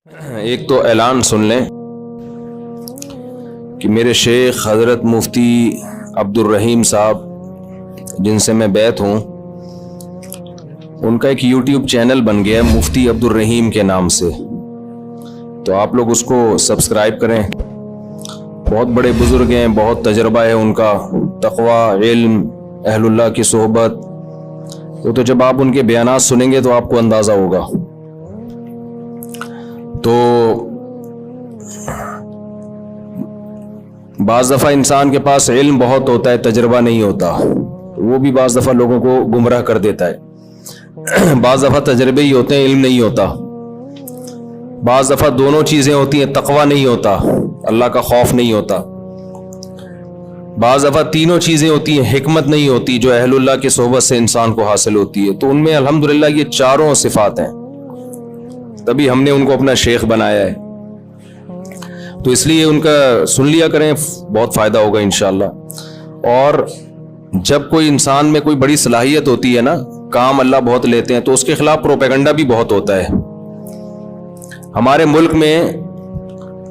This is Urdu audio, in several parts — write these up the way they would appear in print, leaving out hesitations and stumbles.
ایک تو اعلان سن لیں کہ میرے شیخ حضرت مفتی عبد الرحیم صاحب جن سے میں بیعت ہوں، ان کا ایک یوٹیوب چینل بن گیا ہے مفتی عبد الرحیم کے نام سے، تو آپ لوگ اس کو سبسکرائب کریں۔ بہت بڑے بزرگ ہیں، بہت تجربہ ہے ان کا، تقوی، علم، اہل اللہ کی صحبت، تو جب آپ ان کے بیانات سنیں گے تو آپ کو اندازہ ہوگا۔ تو بعض دفعہ انسان کے پاس علم بہت ہوتا ہے، تجربہ نہیں ہوتا، وہ بھی بعض دفعہ لوگوں کو گمراہ کر دیتا ہے۔ بعض دفعہ تجربے ہی ہوتے ہیں، علم نہیں ہوتا۔ بعض دفعہ دونوں چیزیں ہوتی ہیں، تقوی نہیں ہوتا، اللہ کا خوف نہیں ہوتا۔ بعض دفعہ تینوں چیزیں ہوتی ہیں، حکمت نہیں ہوتی جو اہل اللہ کی صحبت سے انسان کو حاصل ہوتی ہے۔ تو ان میں الحمدللہ یہ چاروں صفات ہیں، تبھی ہم نے ان کو اپنا شیخ بنایا ہے۔ تو اس لیے ان کا سن لیا کریں، بہت فائدہ ہوگا انشاءاللہ۔ اور جب کوئی انسان میں کوئی بڑی صلاحیت ہوتی ہے نا، کام اللہ بہت لیتے ہیں، تو اس کے خلاف پروپیگنڈا بھی بہت ہوتا ہے۔ ہمارے ملک میں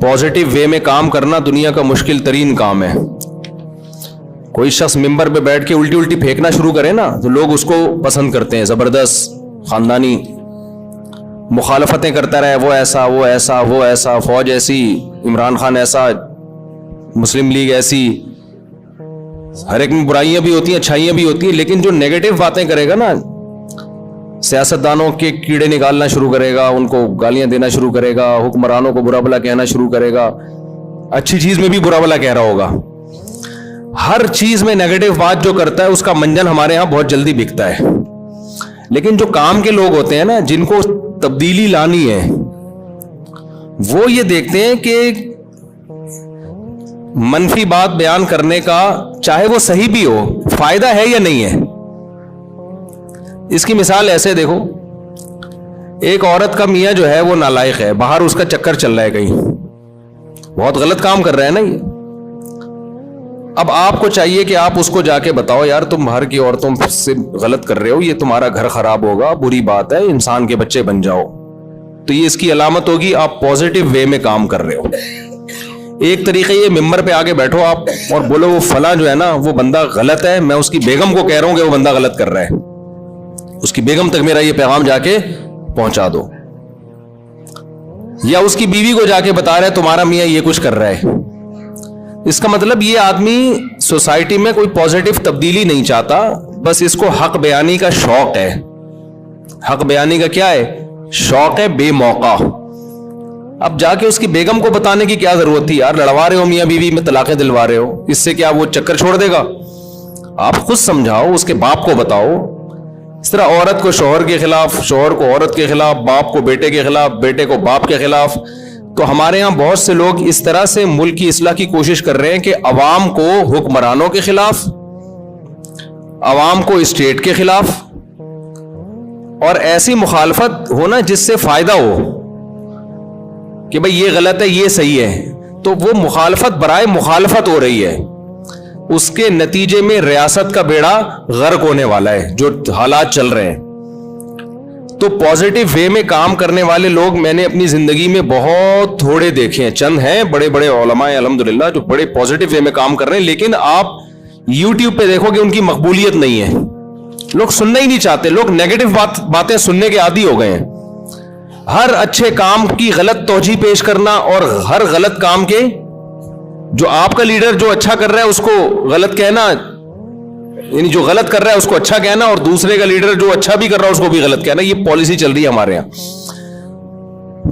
پازیٹیو وے میں کام کرنا دنیا کا مشکل ترین کام ہے۔ کوئی شخص ممبر پہ بیٹھ کے الٹی پھینکنا شروع کرے نا، تو لوگ اس کو پسند کرتے ہیں، زبردست خاندانی مخالفتیں کرتا رہے، وہ ایسا وہ ایسا وہ ایسا، فوج ایسی، عمران خان ایسا، مسلم لیگ ایسی۔ ہر ایک میں برائیاں بھی ہوتی ہیں، اچھائیاں بھی ہوتی ہیں، لیکن جو نیگیٹو باتیں کرے گا نا، سیاستدانوں کے کیڑے نکالنا شروع کرے گا، ان کو گالیاں دینا شروع کرے گا، حکمرانوں کو برا بھلا کہنا شروع کرے گا، اچھی چیز میں بھی برا بھلا کہہ رہا ہوگا۔ ہر چیز میں نیگیٹو بات جو کرتا ہے اس کا منجن ہمارے ہاں بہت جلدی بکتا ہے۔ لیکن جو کام کے لوگ ہوتے ہیں نا، جن کو تبدیلی لانی ہے، وہ یہ دیکھتے ہیں کہ منفی بات بیان کرنے کا، چاہے وہ صحیح بھی ہو، فائدہ ہے یا نہیں ہے۔ اس کی مثال ایسے دیکھو، ایک عورت کا میاں جو ہے وہ نالائق ہے، باہر اس کا چکر چل رہا ہے، کہیں بہت غلط کام کر رہا ہے نا یہ۔ اب آپ کو چاہیے کہ آپ اس کو جا کے بتاؤ، یار تم باہر کی عورتوں سے غلط کر رہے ہو، یہ تمہارا گھر خراب ہوگا، بری بات ہے، انسان کے بچے بن جاؤ۔ تو یہ اس کی علامت ہوگی آپ پازیٹیو وے میں کام کر رہے ہو۔ ایک طریقے یہ ممبر پہ آگے بیٹھو آپ اور بولو وہ فلاں جو ہے نا وہ بندہ غلط ہے، میں اس کی بیگم کو کہہ رہا ہوں کہ وہ بندہ غلط کر رہا ہے، اس کی بیگم تک میرا یہ پیغام جا کے پہنچا دو۔ یا اس کی بیوی کو جا کے بتا رہا ہے تمہارا میاں یہ کچھ کر رہا ہے۔ اس کا مطلب یہ آدمی سوسائٹی میں کوئی پازیٹیو تبدیلی نہیں چاہتا، بس اس کو حق بیانی کا شوق ہے۔ حق بیانی کا کیا ہے؟ شوق ہے بے موقع۔ اب جا کے اس کی بیگم کو بتانے کی کیا ضرورت تھی؟ یار لڑوا رہے ہو میاں بیوی میں، طلاقیں دلوا رہے ہو، اس سے کیا وہ چکر چھوڑ دے گا؟ آپ خود سمجھاؤ، اس کے باپ کو بتاؤ۔ اس طرح عورت کو شوہر کے خلاف، شوہر کو عورت کے خلاف، باپ کو بیٹے کے خلاف، بیٹے کو باپ کے خلاف۔ تو ہمارے ہاں بہت سے لوگ اس طرح سے ملک کی اصلاح کی کوشش کر رہے ہیں کہ عوام کو حکمرانوں کے خلاف، عوام کو اسٹیٹ کے خلاف، اور ایسی مخالفت ہونا جس سے فائدہ ہو کہ بھئی یہ غلط ہے یہ صحیح ہے، تو وہ مخالفت برائے مخالفت ہو رہی ہے۔ اس کے نتیجے میں ریاست کا بیڑا غرق ہونے والا ہے، جو حالات چل رہے ہیں۔ تو پازیٹیو وے میں کام کرنے والے لوگ میں نے اپنی زندگی میں بہت تھوڑے دیکھے ہیں، چند ہیں بڑے بڑے علماء الحمدللہ جو بڑے پازیٹیو وے میں کام کر رہے ہیں، لیکن آپ یوٹیوب پہ دیکھو کہ ان کی مقبولیت نہیں ہے، لوگ سننا ہی نہیں چاہتے، لوگ نیگیٹو باتیں سننے کے عادی ہو گئے ہیں۔ ہر اچھے کام کی غلط توجیہ پیش کرنا، اور ہر غلط کام کے، جو آپ کا لیڈر جو اچھا کر رہا ہے اس کو غلط کہنا، یعنی جو غلط کر رہا ہے اس کو اچھا کہنا، اور دوسرے کا لیڈر جو اچھا بھی کر رہا ہے اس کو بھی غلط کہنا، یہ پالیسی چل رہی ہے ہمارے یہاں۔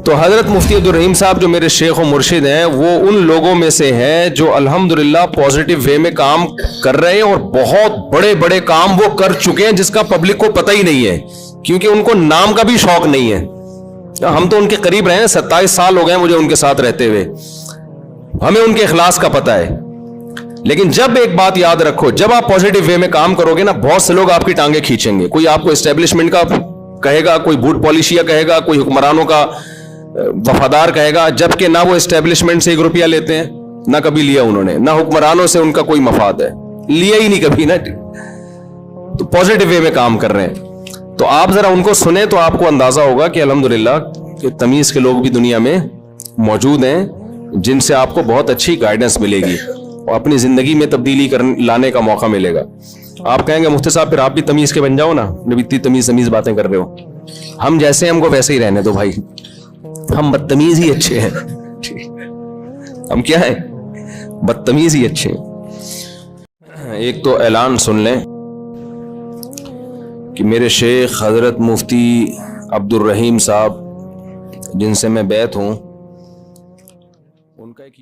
تو حضرت مفتی عبد الرحیم صاحب جو میرے شیخ و مرشد ہیں، وہ ان لوگوں میں سے ہیں جو الحمدللہ پازیٹیو وے میں کام کر رہے ہیں، اور بہت بڑے بڑے کام وہ کر چکے ہیں جس کا پبلک کو پتہ ہی نہیں ہے، کیونکہ ان کو نام کا بھی شوق نہیں ہے۔ ہم تو ان کے قریب رہے ہیں، 27 سال ہو گئے مجھے ان کے ساتھ رہتے ہوئے، ہمیں ان کے اخلاص کا پتہ ہے۔ لیکن جب ایک بات یاد رکھو، جب آپ پازیٹیو وے میں کام کرو گے نا، بہت سے لوگ آپ کی ٹانگیں کھینچیں گے۔ کوئی آپ کو اسٹیبلشمنٹ کا کہے گا، کوئی بھوٹ پالیشیا کہے گا، کوئی حکمرانوں کا وفادار کہے گا، جبکہ نہ وہ اسٹیبلشمنٹ سے 1 روپیہ لیتے ہیں، نہ کبھی لیا انہوں نے، نہ حکمرانوں سے ان کا کوئی مفاد ہے، لیا ہی نہیں کبھی نا۔ تو پازیٹیو وے میں کام کر رہے ہیں، تو آپ ذرا ان کو سنیں تو آپ کو اندازہ ہوگا کہ الحمدللہ کہ تمیز کے لوگ بھی دنیا میں موجود ہیں جن سے آپ کو بہت اچھی گائیڈنس ملے گی اور اپنی زندگی میں تبدیلی لانے کا موقع ملے گا. آپ کہیں گے مفتی صاحب پھر آپ بھی تمیز کے بن جاؤ نا جب اتنی تمیز باتیں کر رہے ہو. ہم جیسے ہم کو ویسے ہی رہنے دو بھائی, ہم بدتمیز ہی اچھے ہیں. ہم کیا ہیں؟ بدتمیز ہی اچھے ہیں. ایک تو اعلان سن لیں کہ میرے شیخ حضرت مفتی عبد الرحیم صاحب جن سے میں بیعت ہوں, ان کا ایک